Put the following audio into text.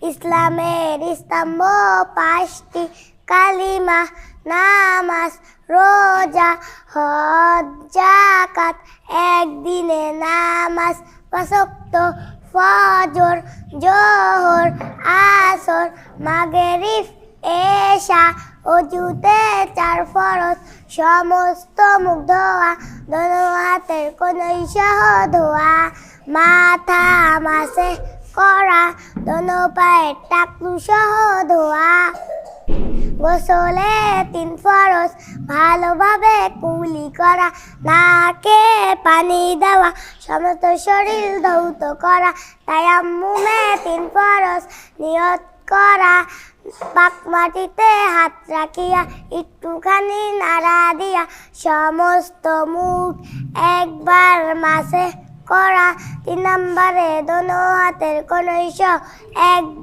ইসলামের স্তম্ভ পাঁচটি, কালিমা, নামাজ, রোজা, হজ, যাকাত। একদিনে নামাজ পাঁচ ওয়াক্ত, ফজর, যোহর, আসর, মাগরিব, এশা। অজুতে 4 ফরজ, সমস্ত মুখ ধোয়া, দোনো হাতের কোনোই সহ ধোয়া। মাথা মাসে করা, দোনো পায়ের টাকলু সহ ধোয়া। গোসলে 3 ফরজ, ভালোভাবে কুলি করা, নাকে পানি দেওয়া, সমস্ত শরীর ধৌত করা। তায়াম্মুমে 3 ফরজ, নিয়ত করা, পাক মাটিতে হাত রাখিয়া একটুখানি নাড়া দিয়া সমস্ত মুখ একবার মাসে করা। 3 নম্বরে দোনো হাতের কোনোই সহ এক